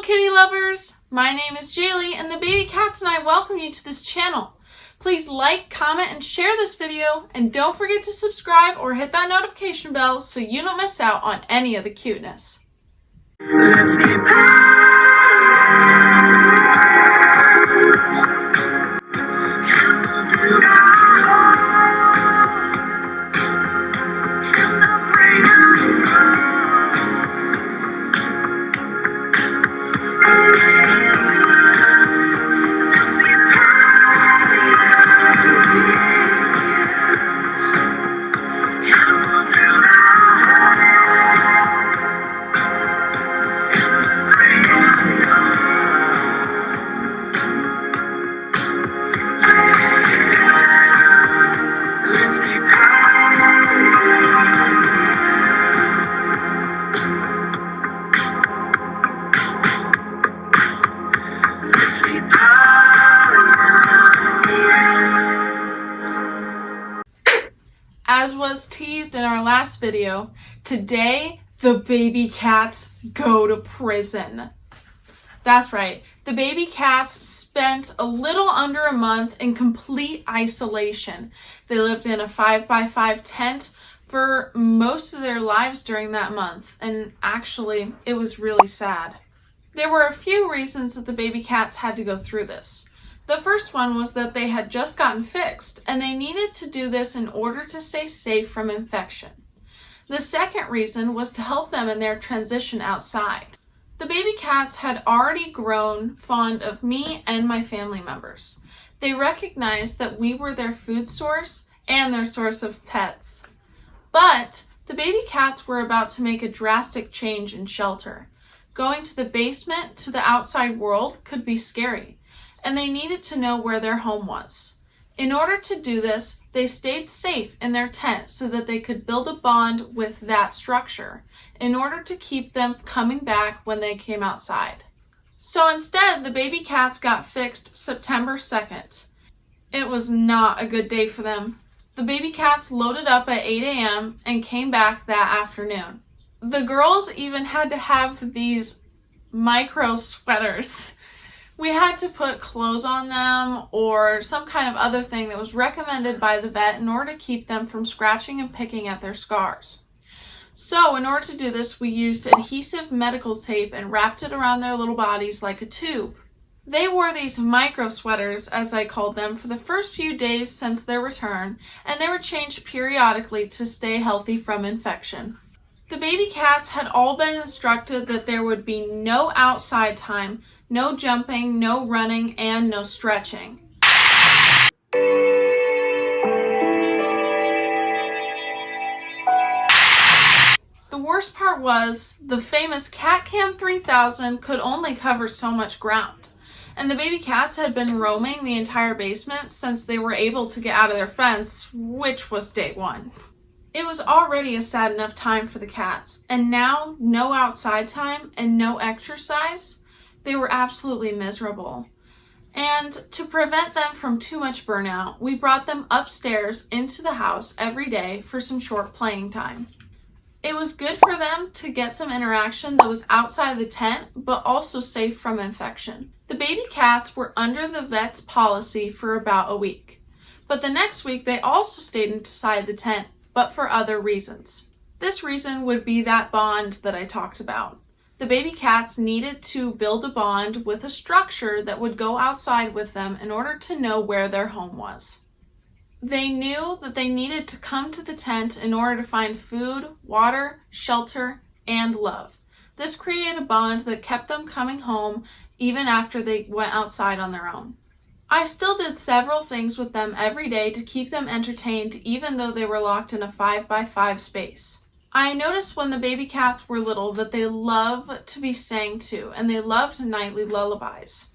kitty lovers! My name is Jaylee and the baby cats and I welcome you to this channel. Please like, comment, and share this video, and don't forget to subscribe or hit that notification bell so you don't miss out on any of the cuteness. Let's be As was teased in our last video, today the baby cats go to prison. That's right, the baby cats spent a little under a month in complete isolation. They lived in a 5x5 tent for most of their lives during that month, and actually, it was really sad. There were a few reasons that the baby cats had to go through this. The first one was that they had just gotten fixed, and they needed to do this in order to stay safe from infection. The second reason was to help them in their transition outside. The baby cats had already grown fond of me and my family members. They recognized that we were their food source and their source of pets. But the baby cats were about to make a drastic change in shelter. Going to the basement to the outside world could be scary, and they needed to know where their home was. In order to do this, they stayed safe in their tent so that they could build a bond with that structure in order to keep them coming back when they came outside. So instead, the baby cats got fixed September 2nd. It was not a good day for them. The baby cats loaded up at 8 a.m. and came back that afternoon. The girls even had to have these micro sweaters. We had to put clothes on them or some kind of other thing that was recommended by the vet in order to keep them from scratching and picking at their scars. So in order to do this, we used adhesive medical tape and wrapped it around their little bodies like a tube. They wore these micro sweaters, as I called them, for the first few days since their return, and they were changed periodically to stay healthy from infection. The baby cats had all been instructed that there would be no outside time, no jumping, no running, and no stretching. The worst part was the famous Cat Cam 3000 could only cover so much ground, and the baby cats had been roaming the entire basement since they were able to get out of their fence, which was day one. It was already a sad enough time for the cats, and now no outside time and no exercise. They were absolutely miserable. And to prevent them from too much burnout, we brought them upstairs into the house every day for some short playing time. It was good for them to get some interaction that was outside the tent, but also safe from infection. The baby cats were under the vet's policy for about a week, but the next week they also stayed inside the tent, but for other reasons. This reason would be that bond that I talked about. The baby cats needed to build a bond with a structure that would go outside with them in order to know where their home was. They knew that they needed to come to the tent in order to find food, water, shelter, and love. This created a bond that kept them coming home even after they went outside on their own. I still did several things with them every day to keep them entertained even though they were locked in a 5x5 space. I noticed when the baby cats were little that they love to be sang to, and they loved nightly lullabies.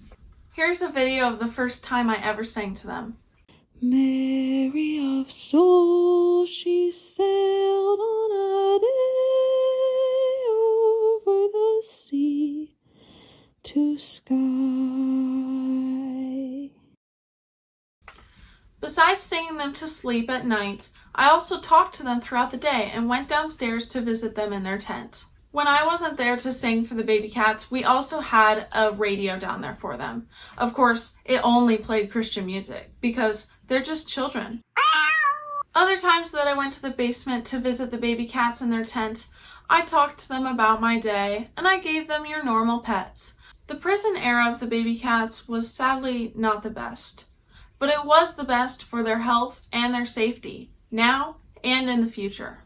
Here's a video of the first time I ever sang to them. Mary of soul, she sailed on a day over the sea to sky. Besides singing them to sleep at night, I also talked to them throughout the day and went downstairs to visit them in their tent. When I wasn't there to sing for the baby cats, we also had a radio down there for them. Of course, it only played Christian music because they're just children. Other times that I went to the basement to visit the baby cats in their tent, I talked to them about my day and I gave them your normal pets. The prison era of the baby cats was sadly not the best, but it was the best for their health and their safety, now and in the future.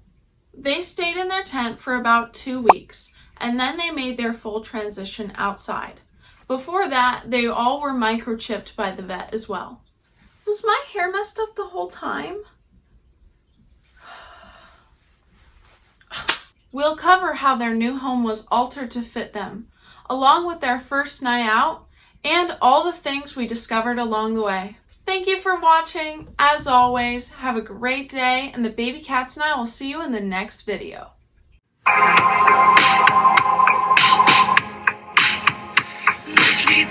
They stayed in their tent for about 2 weeks, and then they made their full transition outside. Before that, they all were microchipped by the vet as well. Was my hair messed up the whole time? We'll cover how their new home was altered to fit them, along with their first night out, and all the things we discovered along the way. Thank you for watching. As always, have a great day, and the baby cats and I will see you in the next video. Let's be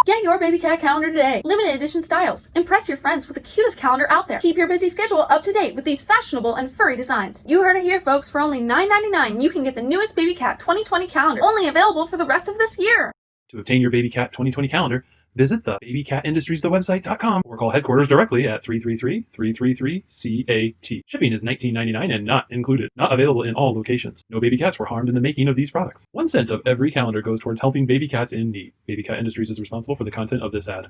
Get your baby cat calendar today. Limited edition styles. Impress your friends with the cutest calendar out there. Keep your busy schedule up to date with these fashionable and furry designs. You heard it here, folks. For only $9.99, you can get the newest Baby Cat 2020 calendar, only available for the rest of this year. To obtain your Baby Cat 2020 calendar, visit the babycatindustries.website.com or call headquarters directly at 333-333-CAT. Shipping is $19.99 and not included. Not available in all locations. No baby cats were harmed in the making of these products. 1 cent of every calendar goes towards helping baby cats in need. Baby Cat Industries is responsible for the content of this ad.